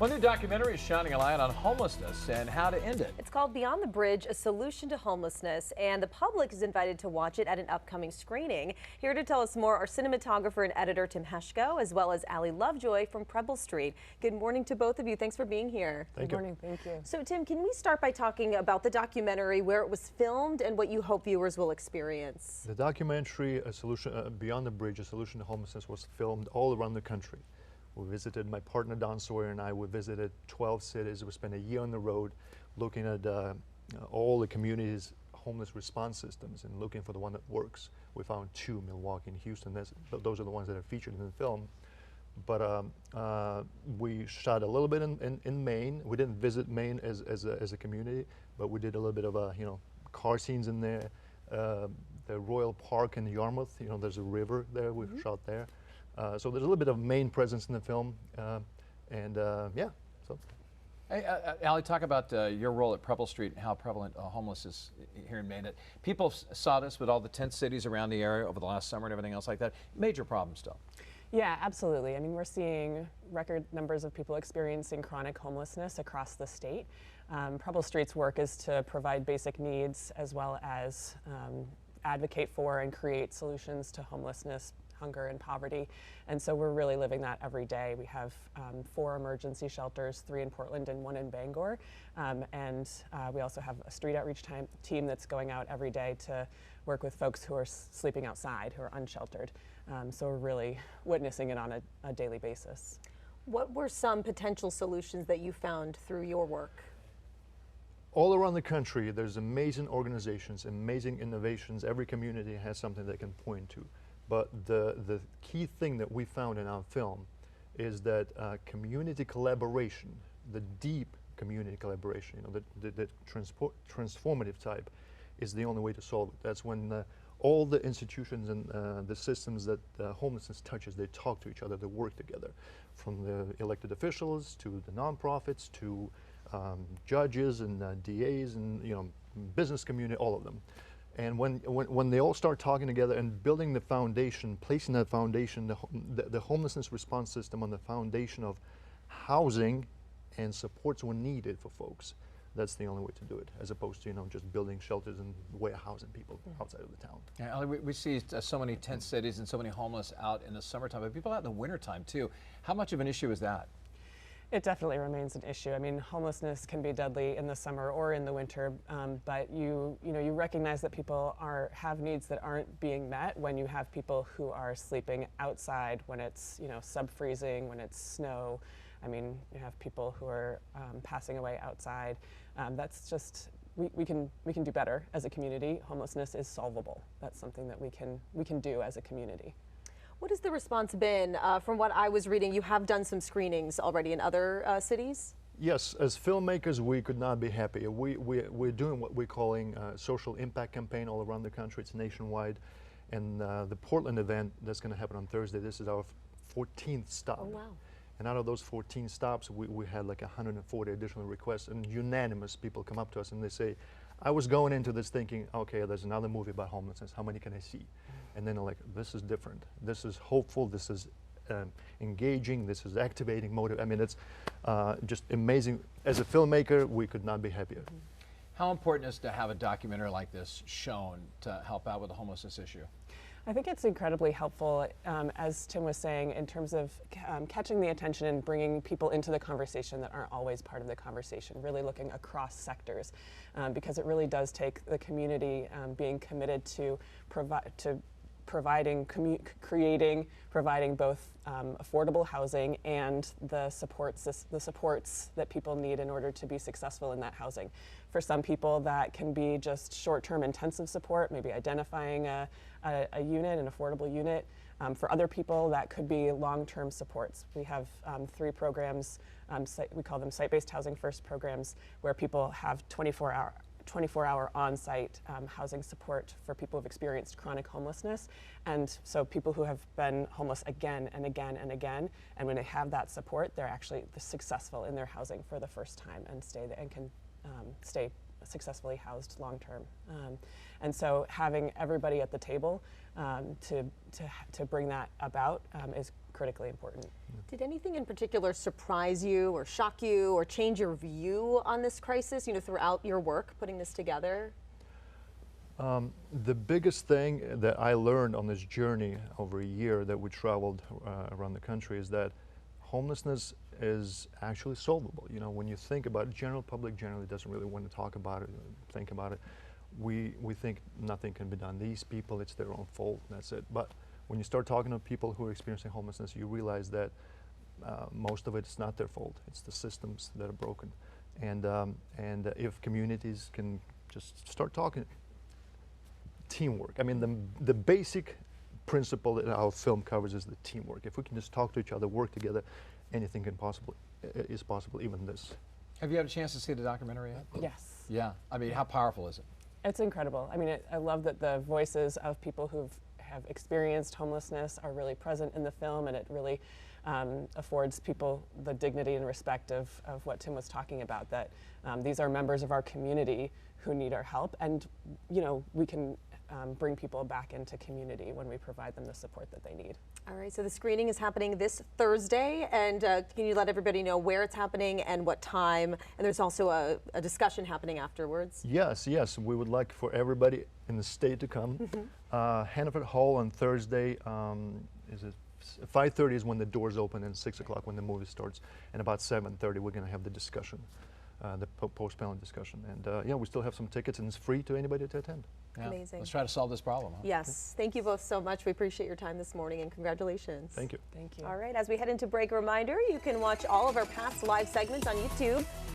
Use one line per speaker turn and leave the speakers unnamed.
One new documentary is shining a light on homelessness and how to end it.
It's called Beyond the Bridge, A Solution to Homelessness, and the public is invited to watch it at an upcoming screening. Here to tell us more are cinematographer and editor Tim Heshko, as well as Allie Lovejoy from Preble Street. Good morning to both of you. Thanks for being here.
Thank you.
Good morning. Thank you.
So, Tim, can we start by talking about the documentary, where it was filmed, and what you hope viewers will experience?
The documentary, Beyond the Bridge, A Solution to Homelessness, was filmed all around the country. We visited, my partner Don Sawyer and I, we visited 12 cities. We spent a year on the road looking at all the communities' homeless response systems and looking for the one that works. We found two, Milwaukee and Houston. Those are the ones that are featured in the film. But we shot a little bit in Maine. We didn't visit Maine as a community, but we did a little bit of car scenes in there. The Royal Park in Yarmouth, there's a river there, we shot there. So there's a little bit of Maine presence in the film, yeah. So.
Hey, Allie, talk about your role at Preble Street and how prevalent homeless is here in Maine. People saw this with all the tent cities around the area over the last summer and everything else like that. Major problem still.
Yeah, absolutely. I mean, we're seeing record numbers of people experiencing chronic homelessness across the state. Preble Street's work is to provide basic needs as well as advocate for and create solutions to homelessness, hunger, and poverty. And so we're really living that every day. We have 4 emergency shelters, 3 in Portland and 1 in Bangor. We also have a street outreach team that's going out every day to work with folks who are sleeping outside, who are unsheltered. So we're really witnessing it on a daily basis.
What were some potential solutions that you found through your work?
All around the country, there's amazing organizations, amazing innovations. Every community has something they can point to. But the key thing that we found in our film is that community collaboration, the deep community collaboration, the transformative type, is the only way to solve it. That's when all the institutions and the systems that homelessness touches, they talk to each other, they work together. From the elected officials to the nonprofits to judges and DAs and business community, all of them. And when they all start talking together and building the foundation, placing that foundation, the homelessness response system on the foundation of housing and supports when needed for folks, that's the only way to do it, as opposed to just building shelters and warehousing people outside of the town.
Yeah, Allie, we see so many tent cities and so many homeless out in the summertime, but people out in the wintertime too. How much of an issue is that?
It definitely remains an issue. I mean, homelessness can be deadly in the summer or in the winter, but you recognize that people have needs that aren't being met when you have people who are sleeping outside when it's sub-freezing, when it's snow. I mean, you have people who are passing away outside. That's just we can do better as a community. Homelessness is solvable. That's something that we can do as a community.
What has the response been? From what I was reading, you have done some screenings already in other cities?
Yes, as filmmakers, we could not be happier. We're doing what we're calling a social impact campaign all around the country. It's nationwide. And the Portland event that's going to happen on Thursday, this is our 14th stop.
Oh, wow.
And out of those 14 stops, we had like 140 additional requests, and unanimous people come up to us and they say, I was going into this thinking, okay, there's another movie about homelessness. How many can I see? And then they're like, this is different. This is hopeful. This is engaging. This is activating, motive. I mean, it's just amazing. As a filmmaker, we could not be happier.
How important is to have a documentary like this shown to help out with the homelessness issue?
I think it's incredibly helpful, as Tim was saying, in terms of catching the attention and bringing people into the conversation that aren't always part of the conversation, really looking across sectors, because it really does take the community being committed to providing both affordable housing and the supports that people need in order to be successful in that housing. For some people, that can be just short-term intensive support, maybe identifying a unit, an affordable unit. For other people, that could be long-term supports. We have 3 programs, we call them site-based housing first programs, where people have 24-hour on-site housing support for people who've experienced chronic homelessness. And so people who have been homeless again and again and again, and when they have that support, they're actually successful in their housing for the first time and can stay successfully housed long-term. And so having everybody at the table to bring that about is critically important.
Did anything in particular surprise you or shock you or change your view on this crisis, throughout your work putting this together?
The biggest thing that I learned on this journey over a year that we traveled around the country is that homelessness is actually solvable. When you think about it, general public generally doesn't really want to talk about it, think about it. We think nothing can be done. These people, it's their own fault, and that's it. But when you start talking to people who are experiencing homelessness, you realize that most of it's not their fault. It's the systems that are broken. And if communities can just start talking, teamwork. I mean, the basic principle that our film covers is the teamwork. If we can just talk to each other, work together, anything is possible, even this.
Have you had a chance to see the documentary yet?
Yes.
Yeah. I mean, how powerful is it?
It's incredible. I mean, I love that the voices of people who have experienced homelessness are really present in the film, and it really affords people the dignity and respect of what Tim was talking about, that these are members of our community who need our help, and we can bring people back into community when we provide them the support that they need.
All right, so the screening is happening this Thursday, and can you let everybody know where it's happening and what time? And there's also a discussion happening afterwards.
Yes, we would like for everybody in the state to come. Hannaford Hall on Thursday, is it 5:30 is when the doors open, and 6 o'clock when the movie starts, and about 7:30 we're going to have the discussion, the post-panel discussion. And yeah, we still have some tickets, and it's free to anybody to attend.
Yeah.
Amazing.
Let's try to solve this problem. Huh?
Yes, thank you both so much. We appreciate your time this morning, and congratulations.
Thank you.
Thank you.
All right, as we head into break, a reminder, you can watch all of our past live segments on YouTube.